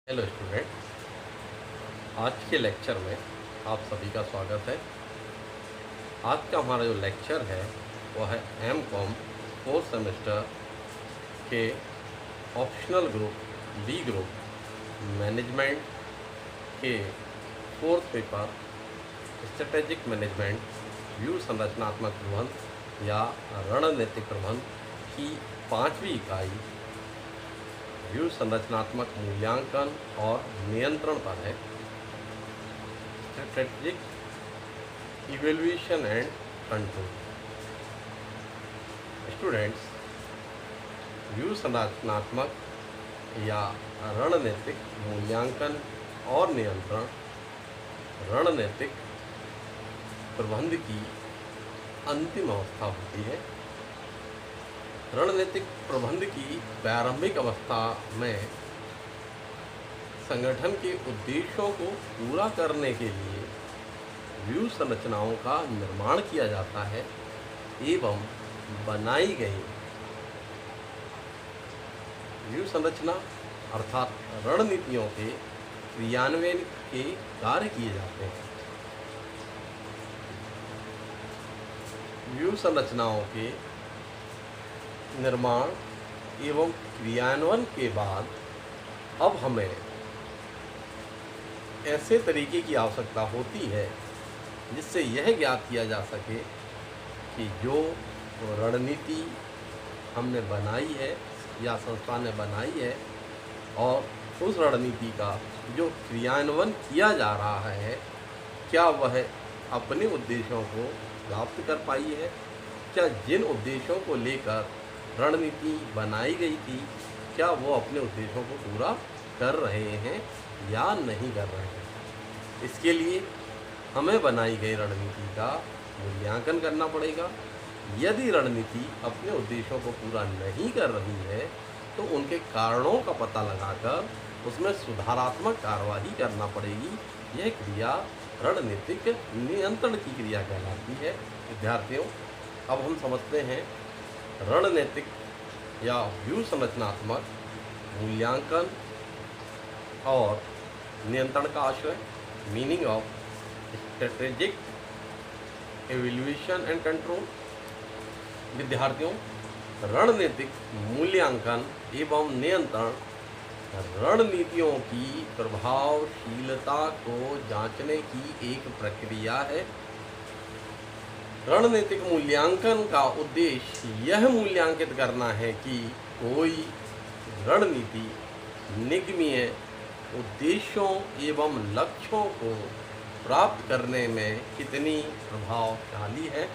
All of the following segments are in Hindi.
हेलो स्टूडेंट, आज के लेक्चर में आप सभी का स्वागत है। आज का हमारा जो लेक्चर है वो है एम.कॉम फोर्थ सेमेस्टर के optional group B group management के fourth paper strategic management view संरचनात्मक प्रबंध या रणनीतिक प्रबंध की पांचवी इकाई व्यू संरचनात्मक मूल्यांकन और नियंत्रण पर है। Strategic evaluation and control. Students, view संरचनात्मक या रणनीतिक मूल्यांकन और नियंत्रण रणनीतिक प्रबंध की अंतिम अवस्था होती है। रणनीतिक प्रबंध की प्रारंभिक अवस्था में संगठन के उद्देश्यों को पूरा करने के लिए व्यू संरचनाओं का निर्माण किया जाता है एवं बनाई गई व्यू संरचना अर्थात रणनीतियों के क्रियान्वयन के कार्य किए जाते हैं। व्यू संरचनाओं के निर्माण एवं क्रियान्वयन के बाद अब हमें ऐसे तरीके की आवश्यकता होती है जिससे यह ज्ञात किया जा सके कि जो रणनीति हमने बनाई है या संस्था ने बनाई है और उस रणनीति का जो क्रियान्वयन किया जा रहा है, क्या वह अपने उद्देश्यों को प्राप्त कर पाई है, क्या जिन उद्देश्यों को लेकर रणनीति बनाई गई थी क्या वो अपने उद्देश्यों को पूरा कर रहे हैं या नहीं कर रहे हैं। इसके लिए हमें बनाई गई रणनीति का मूल्यांकन करना पड़ेगा। यदि रणनीति अपने उद्देश्यों को पूरा नहीं कर रही है तो उनके कारणों का पता लगाकर उसमें सुधारात्मक कार्रवाई करना पड़ेगी। यह क्रिया रणनीतिक नियंत्रण की क्रिया कहलाती है। विद्यार्थियों, अब हम समझते हैं रणनीतिक या व्यू संरचनात्मक मूल्यांकन और नियंत्रण का आशय, meaning of strategic evaluation and control. विद्यार्थियों, रणनीतिक मूल्यांकन एवं नियंत्रण रणनीतियों की प्रभावशीलता को जांचने की एक प्रक्रिया है। रणनीतिक मूल्यांकन का उद्देश्य यह मूल्यांकित करना है कि कोई रणनीति निगमीय उद्देश्यों एवं लक्ष्यों को प्राप्त करने में कितनी प्रभावशाली है।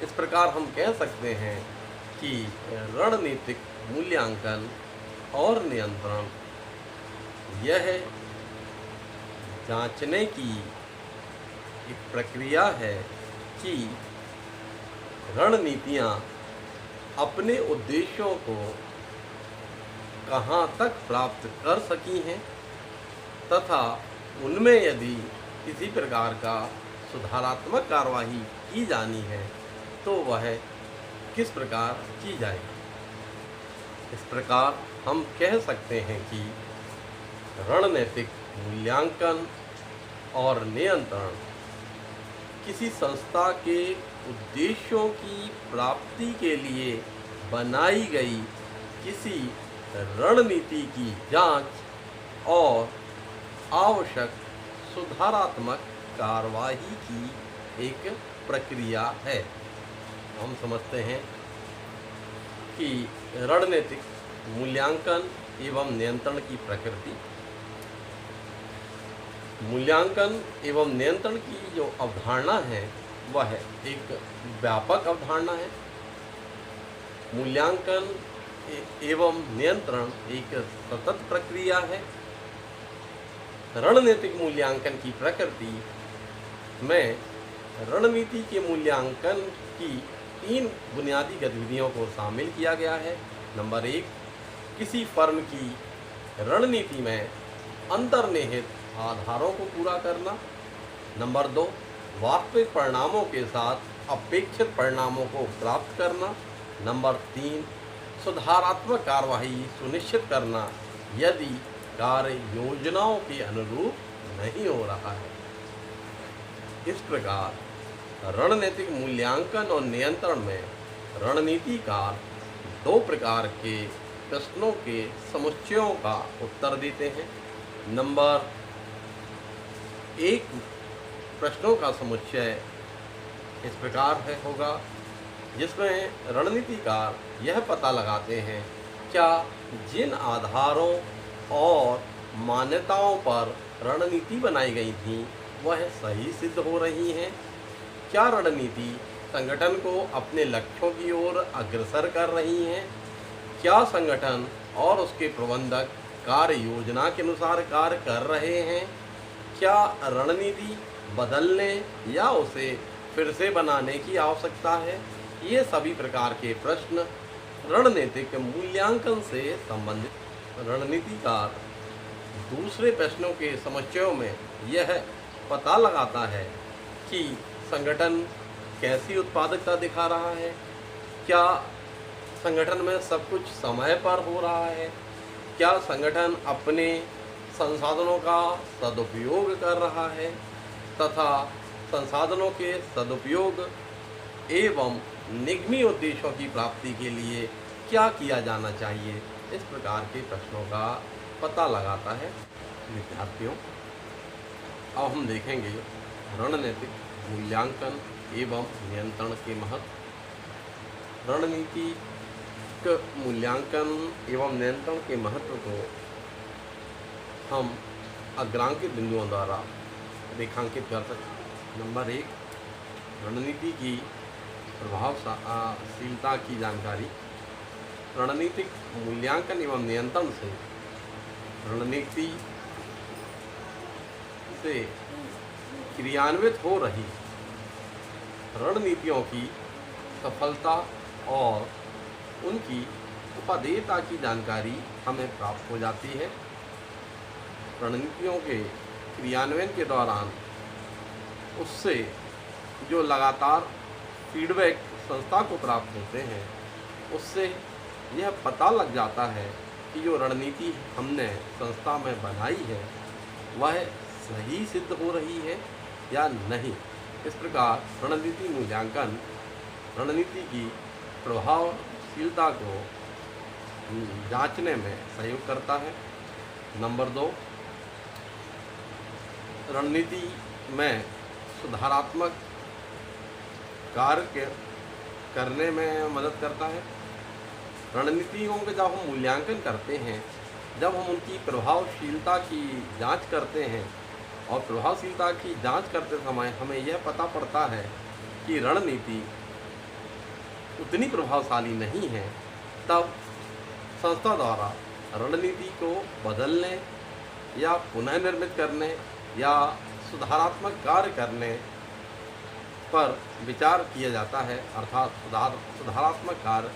इस प्रकार हम कह सकते हैं कि रणनीतिक मूल्यांकन और नियंत्रण यह जांचने की एक प्रक्रिया है कि रणनीतियाँ अपने उद्देश्यों को कहाँ तक प्राप्त कर सकी हैं तथा उनमें यदि किसी प्रकार का सुधारात्मक कार्रवाई की जानी है तो वह किस प्रकार की जाएगी। इस प्रकार हम कह सकते हैं कि रणनीतिक मूल्यांकन और नियंत्रण किसी संस्था के उद्देश्यों की प्राप्ति के लिए बनाई गई किसी रणनीति की जांच और आवश्यक सुधारात्मक कार्रवाई की एक प्रक्रिया है। हम समझते हैं कि रणनीतिक मूल्यांकन एवं नियंत्रण की प्रकृति। मूल्यांकन एवं नियंत्रण की जो अवधारणा है वह एक व्यापक अवधारणा है। मूल्यांकन एवं नियंत्रण एक सतत प्रक्रिया है। रणनीतिक मूल्यांकन की प्रकृति में रणनीति के मूल्यांकन की 3 बुनियादी गतिविधियों को शामिल किया गया है। नंबर 1, किसी फर्म की रणनीति में अंतर्निहित आधारों को पूरा करना। नंबर 2, वास्तविक परिणामों के साथ अपेक्षित परिणामों को प्राप्त करना। नंबर 3, सुधारात्मक कार्रवाई सुनिश्चित करना यदि कार्य योजनाओं के अनुरूप नहीं हो रहा है। इस प्रकार रणनीतिक मूल्यांकन और नियंत्रण में रणनीतिकार दो प्रकार के प्रश्नों के समुच्चयों का उत्तर देते हैं। नंबर एक प्रश्नों का समुच्चय इस प्रकार है होगा, जिसमें रणनीतिकार यह पता लगाते हैं क्या जिन आधारों और मान्यताओं पर रणनीति बनाई गई थी वह सही सिद्ध हो रही हैं। क्या रणनीति संगठन को अपने लक्ष्यों की ओर अग्रसर कर रही हैं। क्या संगठन और उसके प्रबंधक कार्य योजना के अनुसार कार्य कर रहे हैं। क्या रणनीति बदलने या उसे फिर से बनाने की आवश्यकता है। ये सभी प्रकार के प्रश्न रणनीतिक मूल्यांकन से संबंधित। रणनीतिकार दूसरे प्रश्नों के समुच्चयों में यह पता लगाता है कि संगठन कैसी उत्पादकता दिखा रहा है। क्या संगठन में सब कुछ समय पर हो रहा है। क्या संगठन अपने संसाधनों का सदुपयोग कर रहा है तथा संसाधनों के सदुपयोग एवं निगमी उद्देश्यों की प्राप्ति के लिए क्या किया जाना चाहिए। इस प्रकार के प्रश्नों का पता लगाता है। विद्यार्थियों, अब हम देखेंगे रणनीतिक मूल्यांकन एवं नियंत्रण के महत्व। रणनीतिक मूल्यांकन एवं नियंत्रण के महत्व को हम अग्रांकित बिंदुओं द्वारा रेखांकित कर सकते हैं। नंबर एक, रणनीति की प्रभावशीलता की जानकारी। रणनीतिक मूल्यांकन एवं नियंत्रण से रणनीति से क्रियान्वित हो रही रणनीतियों की सफलता और उनकी उपदेयता की जानकारी हमें प्राप्त हो जाती है। रणनीतियों के क्रियान्वयन के दौरान उससे जो लगातार फीडबैक संस्था को प्राप्त होते हैं, उससे यह पता लग जाता है कि जो रणनीति हमने संस्था में बनाई है वह सही सिद्ध हो रही है या नहीं। इस प्रकार रणनीति मूल्यांकन रणनीति की प्रभावशीलता को जांचने में सहयोग करता है। नंबर दो, रणनीति में सुधारात्मक कार्य करने में मदद करता है। रणनीतियों का जब हम मूल्यांकन करते हैं, जब हम उनकी प्रभावशीलता की जांच करते हैं और प्रभावशीलता की जांच करते समय हमें यह पता पड़ता है कि रणनीति उतनी प्रभावशाली नहीं है, तब संस्था द्वारा रणनीति को बदलने या पुनर्निर्मित करने या सुधारात्मक कार्य करने पर विचार किया जाता है, अर्थात सुधारात्मक कार्य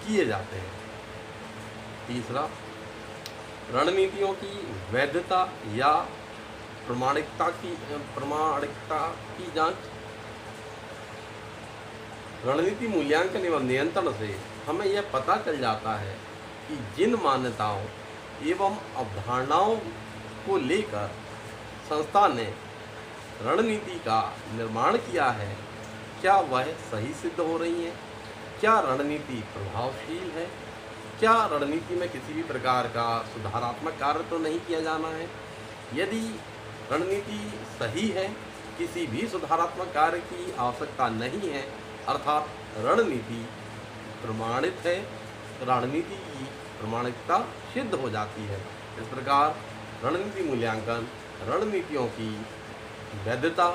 किए जाते हैं। तीसरा, रणनीतियों की वैधता या प्रमाणिकता की जांच। रणनीति मूल्यांकन एवं नियंत्रण से हमें यह पता चल जाता है कि जिन मान्यताओं एवं अवधारणाओं को लेकर संस्था ने रणनीति का निर्माण किया है, क्या वह सही सिद्ध हो रही है। क्या रणनीति प्रभावशील है। क्या रणनीति में किसी भी प्रकार का सुधारात्मक कार्य तो नहीं किया जाना है। यदि रणनीति सही है, किसी भी सुधारात्मक कार्य की आवश्यकता नहीं है, अर्थात रणनीति प्रमाणित है, रणनीति की प्रमाणिकता सिद्ध हो जाती है। इस प्रकार रणनीति मूल्यांकन रणनीतियों की वैधता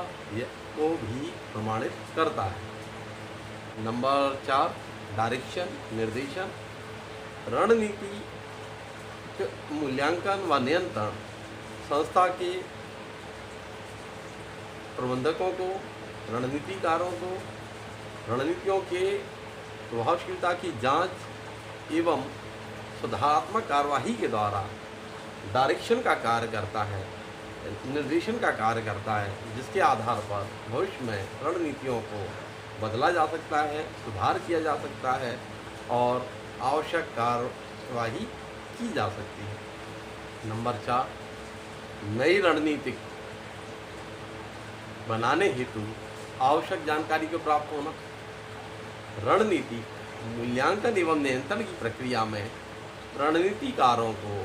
को भी प्रमाणित करता है। नंबर 4, डायरेक्शन निर्देशन। रणनीति मूल्यांकन व नियंत्रण संस्था के प्रबंधकों को, रणनीतिकारों को रणनीतियों के प्रभावशीलता की जांच एवं सुधारात्मक कार्यवाही के द्वारा डायरेक्शन का कार्य करता है, निर्देशन का कार्य करता है, जिसके आधार पर भविष्य में रणनीतियों को बदला जा सकता है, सुधार किया जा सकता है और आवश्यक कार्यवाही की जा सकती है। नंबर 4, नई रणनीति बनाने हेतु आवश्यक जानकारी को प्राप्त होना। रणनीति मूल्यांकन एवं नियंत्रण की प्रक्रिया में रणनीतिकारों को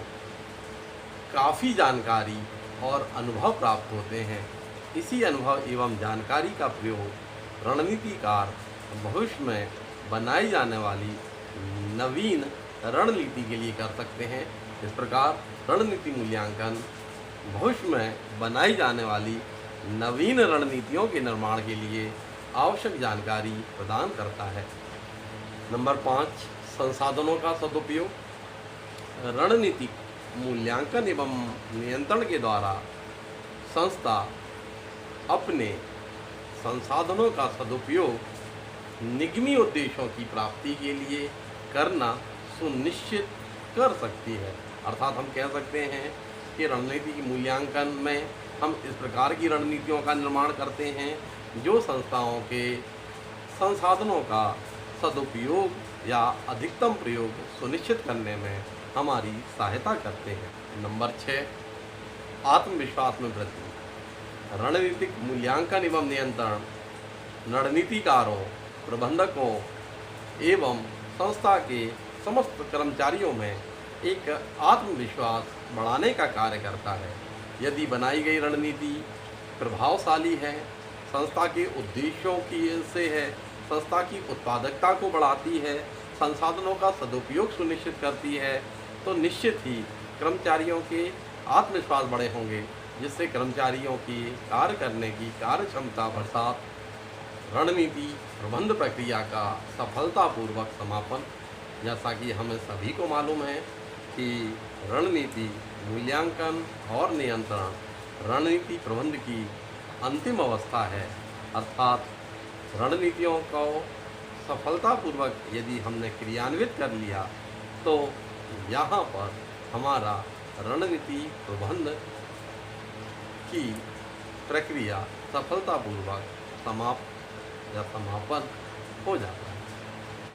काफ़ी जानकारी और अनुभव प्राप्त होते हैं। इसी अनुभव एवं जानकारी का प्रयोग रणनीतिकार भविष्य में बनाई जाने वाली नवीन रणनीति के लिए कर सकते हैं। इस प्रकार रणनीति मूल्यांकन भविष्य में बनाई जाने वाली नवीन रणनीतियों के निर्माण के लिए आवश्यक जानकारी प्रदान करता है। नंबर 5, संसाधनों का सदुपयोग। रणनीतिक मूल्यांकन एवं नियंत्रण के द्वारा संस्था अपने संसाधनों का सदुपयोग निगमी उद्देश्यों की प्राप्ति के लिए करना सुनिश्चित कर सकती है। अर्थात हम कह सकते हैं कि रणनीति के मूल्यांकन में हम इस प्रकार की रणनीतियों का निर्माण करते हैं जो संस्थाओं के संसाधनों का सदुपयोग या अधिकतम प्रयोग सुनिश्चित करने में हमारी सहायता करते हैं। नंबर 6, आत्मविश्वास में वृद्धि। रणनीतिक मूल्यांकन एवं नियंत्रण रणनीतिकारों, प्रबंधकों एवं संस्था के समस्त कर्मचारियों में एक आत्मविश्वास बढ़ाने का कार्य करता है। यदि बनाई गई रणनीति प्रभावशाली है, संस्था के उद्देश्यों की से है, संस्था की उत्पादकता को बढ़ाती है, संसाधनों का सदुपयोग सुनिश्चित करती है, तो निश्चित ही कर्मचारियों के आत्मविश्वास बढ़े होंगे, जिससे कर्मचारियों की कार्य करने की कार्य क्षमता बढ़ात रणनीति प्रबंध प्रक्रिया का सफलतापूर्वक समापन। जैसा कि हमें सभी को मालूम है कि रणनीति मूल्यांकन और नियंत्रण रणनीति प्रबंध की अंतिम अवस्था है। अर्थात रणनीतियों को सफलतापूर्वक यदि हमने क्रियान्वित कर लिया तो यहाँ पर हमारा रणनीति प्रबंध की प्रक्रिया सफलतापूर्वक समाप्त या समापन हो जाता है।